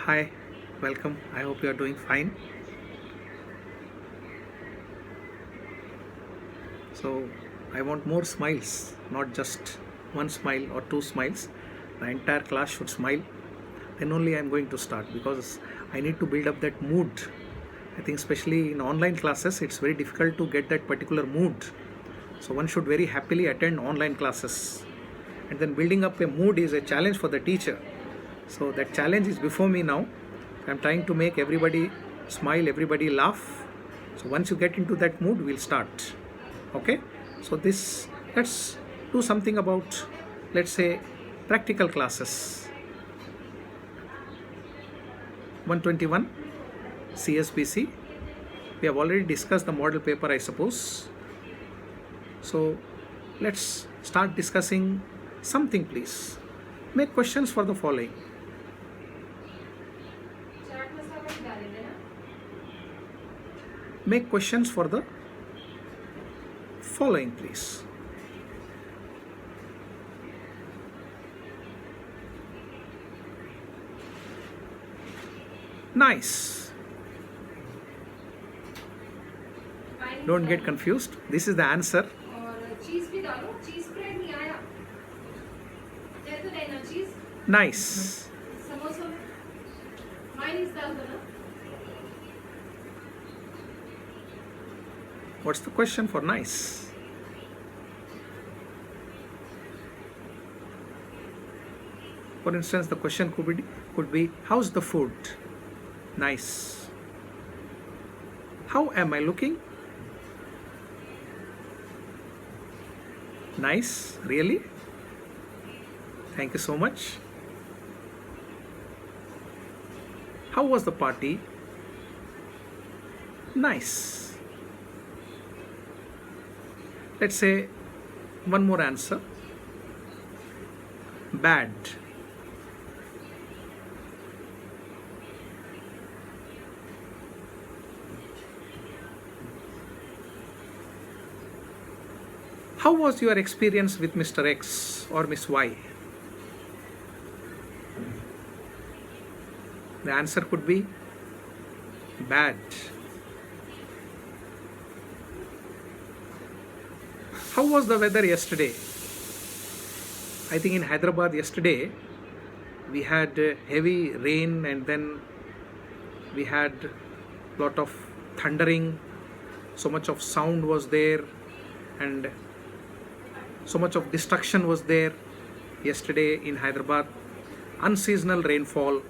Hi, welcome. I hope you are doing fine. So, I want more smiles, not just one smile or two smiles. The entire class should smile. Then only I am going to start because I need to build up that mood. I think, especially in online classes, it's very difficult to get that particular mood. So, one should very happily attend online classes. And then building up a mood is a challenge for the teacher. So, that challenge is before me now. I'm trying to make everybody smile, everybody laugh. So once you get into that mood, we'll start. Okay? So let's do something about, let's say, practical classes. 121 CSBC. We have already discussed the model paper, I suppose. So let's start discussing something, please. Make questions for the following. Make questions for the following, please. Nice. Don't get confused. This is the answer. Nice. What's the question for nice? For instance, the question could be how's the food? Nice. How am I looking? Nice. Really? Thank you so much. How was the party? Nice. Let's say one more answer. Bad. How was your experience with Mr. X or Miss Y? The answer could be bad. How was the weather yesterday? I think in Hyderabad yesterday we had heavy rain and then we had lot of thundering. So much of sound was there and so much of destruction was there yesterday in Hyderabad. Unseasonal rainfall.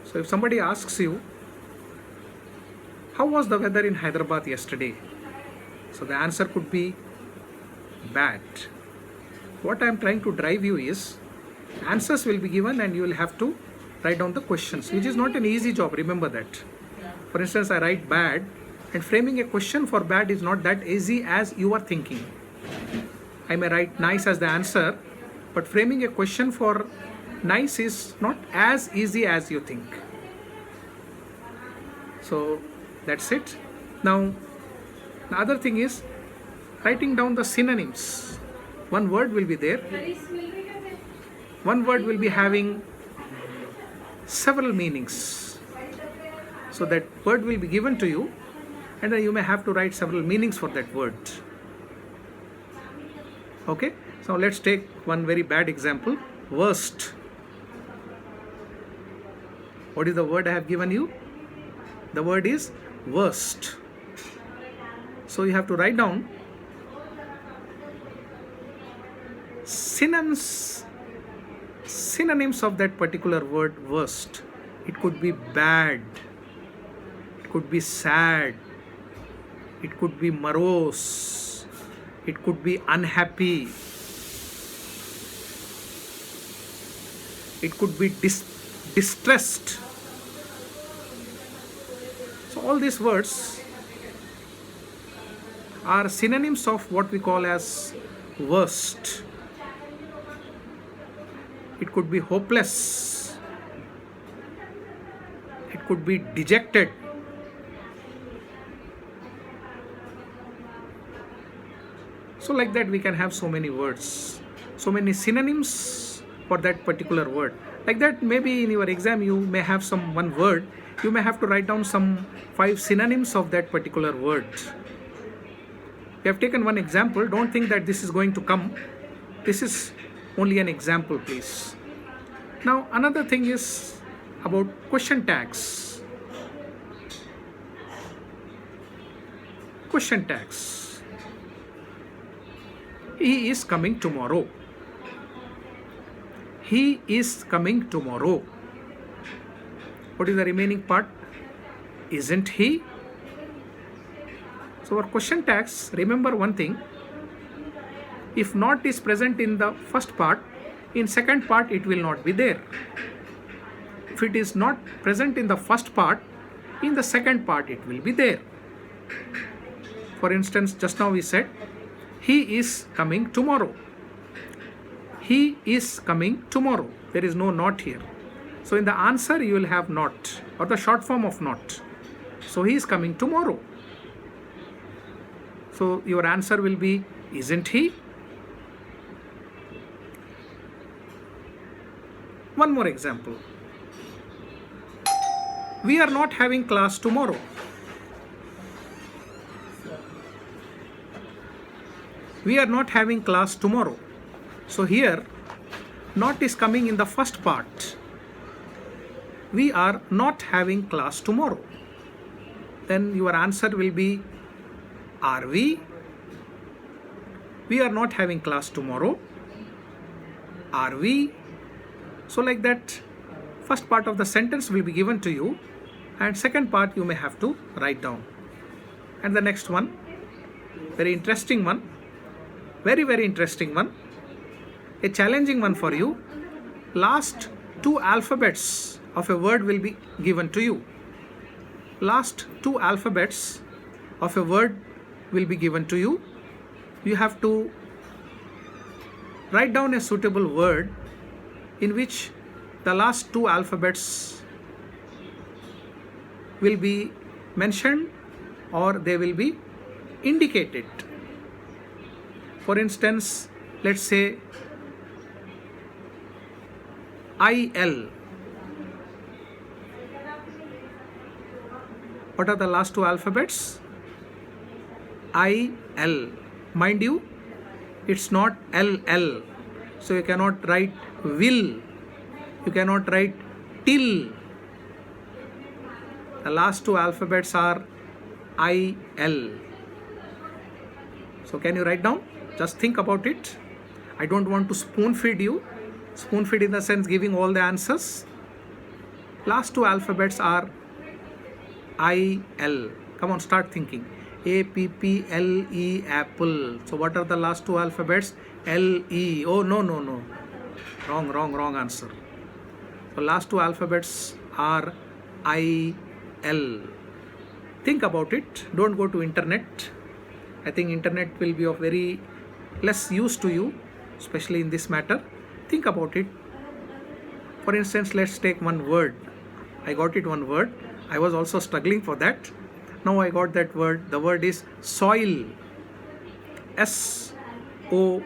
So if somebody asks you, how was the weather in Hyderabad yesterday? So the answer could be bad. What I am trying to drive you is answers will be given and you will have to write down the questions, which is not an easy job. Remember that. For instance, I write bad and framing a question for bad is not that easy as you are thinking. I may write nice as the answer, but framing a question for nice is not as easy as you think. So that's it. Now, the other thing is writing down the synonyms. One word will be there. One word will be having several meanings. So that word will be given to you and then you may have to write several meanings for that word. Okay, so let's take one very bad example. Worst. What is the word I have given you? The word is worst. So you have to write down synonyms of that particular word worst. It could be bad, it could be sad, it could be morose, it could be unhappy, it could be distressed. So all these words are synonyms of what we call as worst. It could be hopeless. It could be dejected. So like that we can have so many words, so many synonyms for that particular word. Like that, maybe in your exam you may have some one word, you may have to write down some 5 synonyms of that particular word. We have taken one example, don't think that this is going to come. This is only an example, please. Now another thing is about question tags. Question tags. He is coming tomorrow. He is coming tomorrow. What is the remaining part? Isn't he? So our question tags, remember one thing. If not is present in the first part, in second part it will not be there. If it is not present in the first part, in the second part it will be there. For instance, just now we said, he is coming tomorrow. He is coming tomorrow. There is no not here. So in the answer you will have not, or the short form of not. So he is coming tomorrow. So your answer will be, isn't he? One more example. We are not having class tomorrow. We are not having class tomorrow. So here, not is coming in the first part. We are not having class tomorrow. Then your answer will be, are we? We are not having class tomorrow. Are we? So like that, first part of the sentence will be given to you, and second part you may have to write down. And the next one, very interesting one, very interesting one, a challenging one for you. Last 2 alphabets of a word will be given to you. Last 2 alphabets of a word will be given to you. You have to write down a suitable word in which the last 2 alphabets will be mentioned or they will be indicated. For instance, let's say IL. What are the last 2 alphabets? IL. Mind you, it's not LL. So you cannot write will. You cannot write till. The last 2 alphabets are IL. So can you write down? Just think about it. I don't want to spoon feed you. Spoon feed in the sense giving all the answers. Last 2 alphabets are IL. Come on, start thinking. APPLE, apple. So what are the last 2 alphabets? LE. Oh, no. Wrong answer. So last 2 alphabets are IL. Think about it. Don't go to internet. I think internet will be of very less use to you, especially in this matter. Think about it. For instance, let's take one word. I got it, one word. I was also struggling for that. Now I got that word. The word is soil. SOIL.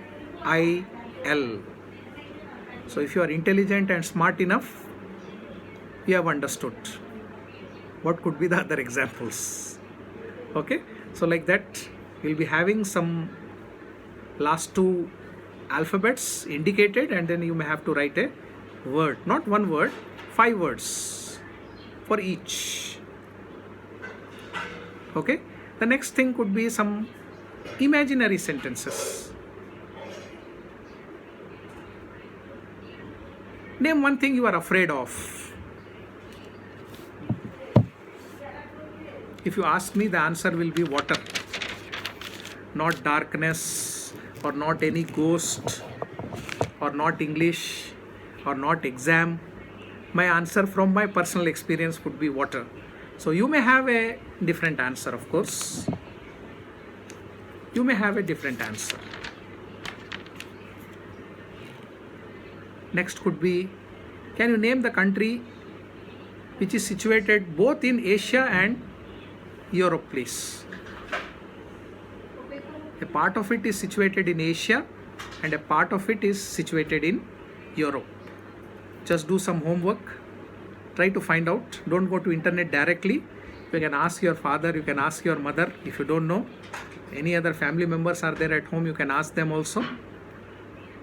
So if you are intelligent and smart enough, you have understood. What could be the other examples? Okay. So like that, we'll be having some last 2 alphabets indicated, and then you may have to write a word. Not one word, 5 words for each. Okay. The next thing could be some imaginary sentences. Name one thing you are afraid of. If you ask me, the answer will be water. Not darkness, or not any ghost, or not English, or not exam. My answer from my personal experience would be water. So you may have a different answer, of course. You may have a different answer. Next could be, can you name the country which is situated both in Asia and Europe, please? A part of it is situated in Asia and a part of it is situated in Europe. just do some homework, try to find out. Don't go to internet directly. You can ask your father, you can ask your mother if you don't know. Any other family members are there at home, you can ask them also.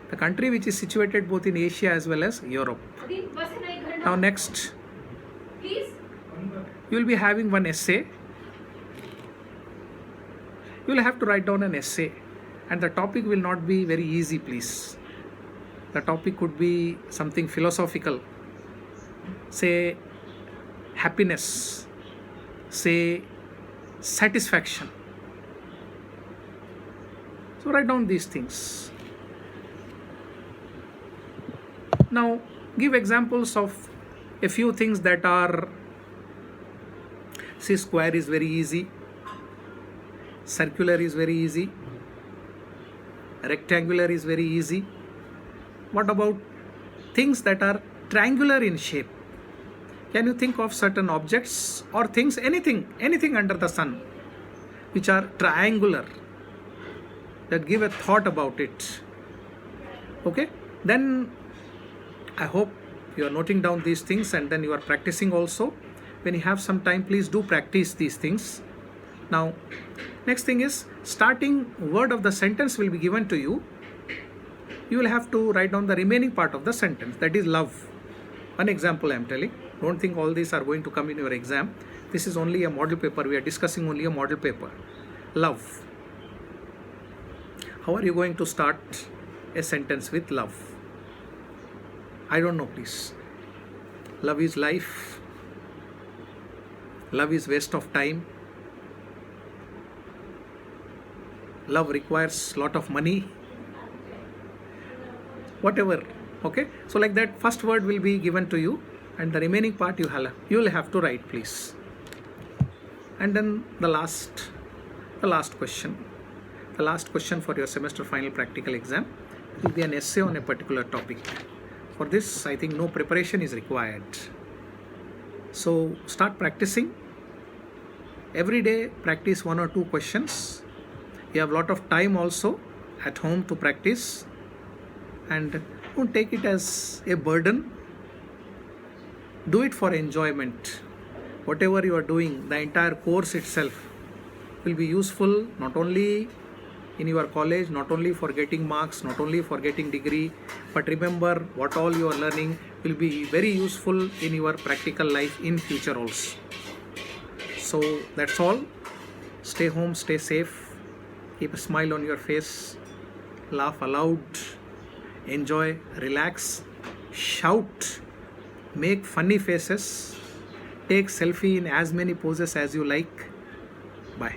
The country which is situated both in Asia as well as Europe. Now next, you will be having one essay. You will have to write down an essay, and the topic will not be very easy, please. The topic could be something philosophical, say happiness, say satisfaction. So write down these things. Now give examples of a few things that are, see, square is very easy, circular is very easy, rectangular is very easy. What about things that are triangular in shape? Can you think of certain objects or things, anything under the sun which are triangular, that give a thought about it? Okay, then I hope you are noting down these things and then you are practicing also. When you have some time, please do practice these things. Now, next thing is, starting word of the sentence will be given to you. You will have to write down the remaining part of the sentence, that is love. One example I am telling. Don't think all these are going to come in your exam. This is only a model paper. We are discussing only a model paper. Love. How are you going to start a sentence with love? I don't know, please. Love is life. Love is waste of time. Love requires lot of money. Whatever. Okay, so like that, first word will be given to you and the remaining part you will have to write, please. And then the last question for your semester final practical exam will be an essay on a particular topic. For this, I think no preparation is required. So start practicing. Every day practice 1 or 2 questions. You have a lot of time also at home to practice, and don't take it as a burden. Do it for enjoyment. Whatever you are doing, the entire course itself will be useful, not only in your college, not only for getting marks, not only for getting degree, but remember what all you are learning will be very useful in your practical life in future also. So that's all. Stay home, stay safe, keep a smile on your face, laugh aloud, enjoy, relax, shout, make funny faces, take selfie in as many poses as you like. Bye.